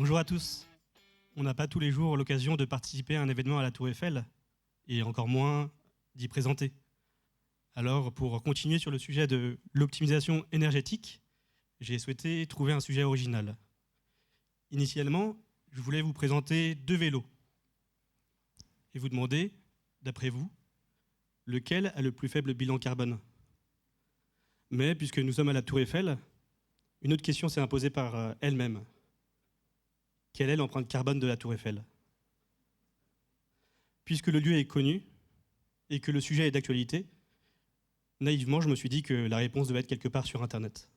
Bonjour à tous. On n'a pas tous les jours l'occasion de participer à un événement à la Tour Eiffel, et encore moins d'y présenter. Alors, pour continuer sur le sujet de l'optimisation énergétique, j'ai souhaité trouver un sujet original. Initialement, je voulais vous présenter 2 vélos et vous demander, d'après vous, lequel a le plus faible bilan carbone. Mais puisque nous sommes à la Tour Eiffel, une autre question s'est imposée par elle-même. Quelle est l'empreinte carbone de la Tour Eiffel? Puisque le lieu est connu et que le sujet est d'actualité, naïvement, je me suis dit que la réponse devait être quelque part sur Internet.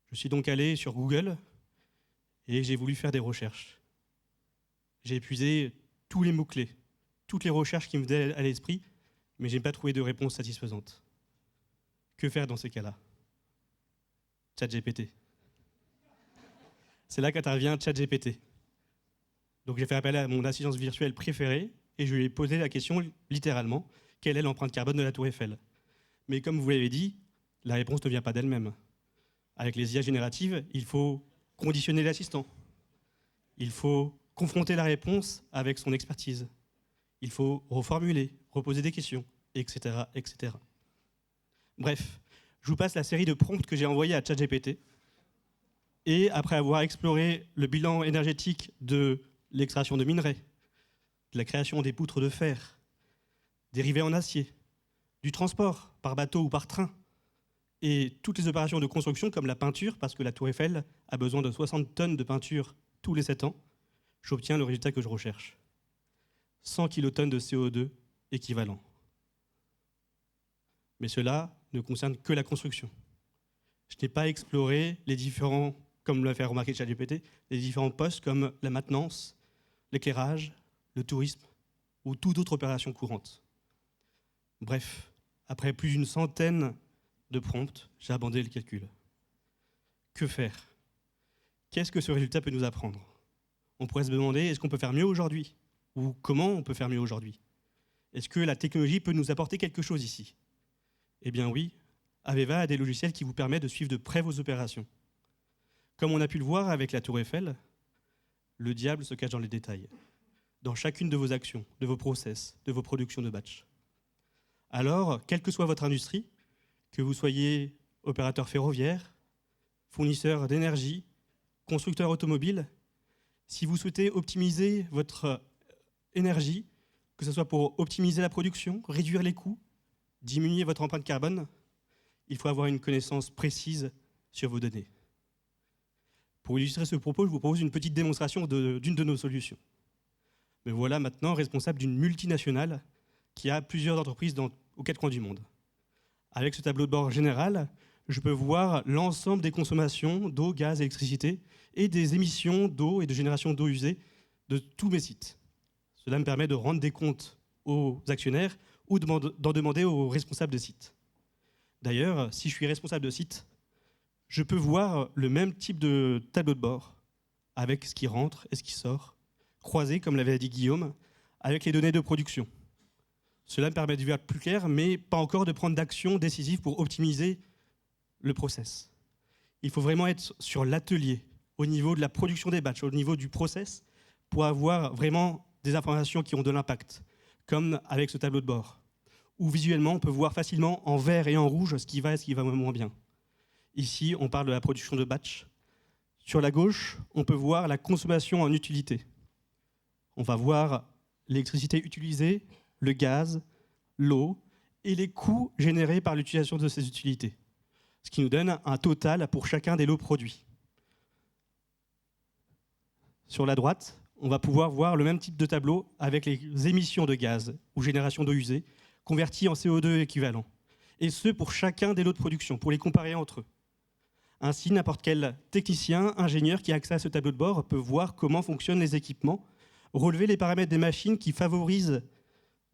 Je suis donc allé sur Google et j'ai voulu faire des recherches. J'ai épuisé tous les mots-clés, toutes les recherches qui me venaient à l'esprit, mais je n'ai pas trouvé de réponse satisfaisante. Que faire dans ces cas-là? ChatGPT. C'est là qu'intervient ChatGPT. Donc j'ai fait appel à mon assistance virtuelle préférée et je lui ai posé la question littéralement, quelle est l'empreinte carbone de la Tour Eiffel? Mais comme vous l'avez dit, la réponse ne vient pas d'elle-même. Avec les IA génératives, il faut conditionner l'assistant. Il faut confronter la réponse avec son expertise. Il faut reformuler, reposer des questions, etc., etc. Bref, je vous passe la série de prompts que j'ai envoyés à ChatGPT. Et après avoir exploré le bilan énergétique de l'extraction de minerais, de la création des poutres de fer, dérivées en acier, du transport par bateau ou par train, et toutes les opérations de construction comme la peinture, parce que la Tour Eiffel a besoin de 60 tonnes de peinture tous les 7 ans, j'obtiens le résultat que je recherche. 100 kilotonnes de CO2 équivalent. Mais cela ne concerne que la construction. Je n'ai pas exploré les différents, comme l'a fait remarquer ChatGPT, les différents postes comme la maintenance, l'éclairage, le tourisme ou toute autre opération courante. Bref, après plus d'une centaine de prompts, j'ai abandonné le calcul. Que faire? Qu'est-ce que ce résultat peut nous apprendre? On pourrait se demander, est-ce qu'on peut faire mieux aujourd'hui? Ou comment on peut faire mieux aujourd'hui? Est-ce que la technologie peut nous apporter quelque chose ici? Eh bien oui, Aveva a des logiciels qui vous permettent de suivre de près vos opérations. Comme on a pu le voir avec la Tour Eiffel, le diable se cache dans les détails, dans chacune de vos actions, de vos process, de vos productions de batch. Alors, quelle que soit votre industrie, que vous soyez opérateur ferroviaire, fournisseur d'énergie, constructeur automobile, si vous souhaitez optimiser votre énergie, que ce soit pour optimiser la production, réduire les coûts, diminuer votre empreinte carbone, il faut avoir une connaissance précise sur vos données. Pour illustrer ce propos, je vous propose une petite démonstration d'une de nos solutions. Me voilà maintenant responsable d'une multinationale qui a plusieurs entreprises aux 4 coins du monde. Avec ce tableau de bord général, je peux voir l'ensemble des consommations d'eau, gaz, électricité et des émissions d'eau et de génération d'eau usée de tous mes sites. Cela me permet de rendre des comptes aux actionnaires ou d'en demander aux responsables de site. D'ailleurs, si je suis responsable de site, je peux voir le même type de tableau de bord avec ce qui rentre et ce qui sort, croisé, comme l'avait dit Guillaume, avec les données de production. Cela me permet de voir plus clair, mais pas encore de prendre d'action décisive pour optimiser le process. Il faut vraiment être sur l'atelier, au niveau de la production des batchs, au niveau du process, pour avoir vraiment des informations qui ont de l'impact, comme avec ce tableau de bord, où visuellement on peut voir facilement en vert et en rouge ce qui va et ce qui va moins bien. Ici, on parle de la production de batch. Sur la gauche, on peut voir la consommation en utilité. On va voir l'électricité utilisée, le gaz, l'eau et les coûts générés par l'utilisation de ces utilités, ce qui nous donne un total pour chacun des lots produits. Sur la droite, on va pouvoir voir le même type de tableau avec les émissions de gaz ou génération d'eau usée converties en CO2 équivalent, et ce pour chacun des lots de production, pour les comparer entre eux. Ainsi, n'importe quel technicien, ingénieur qui a accès à ce tableau de bord peut voir comment fonctionnent les équipements, relever les paramètres des machines qui favorisent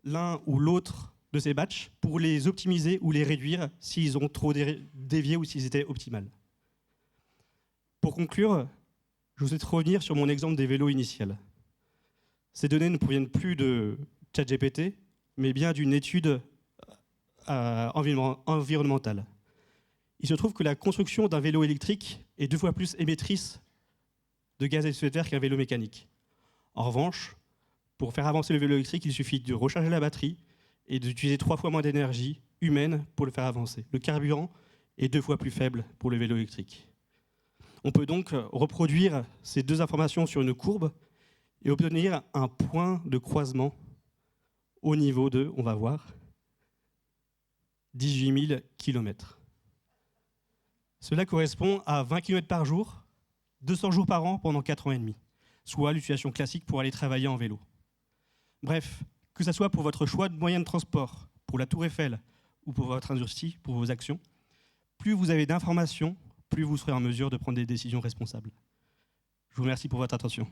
l'un ou l'autre de ces batchs pour les optimiser ou les réduire s'ils ont trop dévié ou s'ils étaient optimales. Pour conclure, je souhaite revenir sur mon exemple des vélos initial. Ces données ne proviennent plus de ChatGPT, mais bien d'une étude environnementale. Il se trouve que la construction d'un vélo électrique est 2 fois plus émettrice de gaz à effet de serre qu'un vélo mécanique. En revanche, pour faire avancer le vélo électrique, il suffit de recharger la batterie et d'utiliser 3 fois moins d'énergie humaine pour le faire avancer. Le carburant est 2 fois plus faible pour le vélo électrique. On peut donc reproduire ces deux informations sur une courbe et obtenir un point de croisement au niveau de, on va voir, 18 000 km. Cela correspond à 20 km par jour, 200 jours par an pendant 4 ans et demi, soit l'utilisation classique pour aller travailler en vélo. Bref, que ce soit pour votre choix de moyen de transport, pour la Tour Eiffel ou pour votre industrie, pour vos actions, plus vous avez d'informations, plus vous serez en mesure de prendre des décisions responsables. Je vous remercie pour votre attention.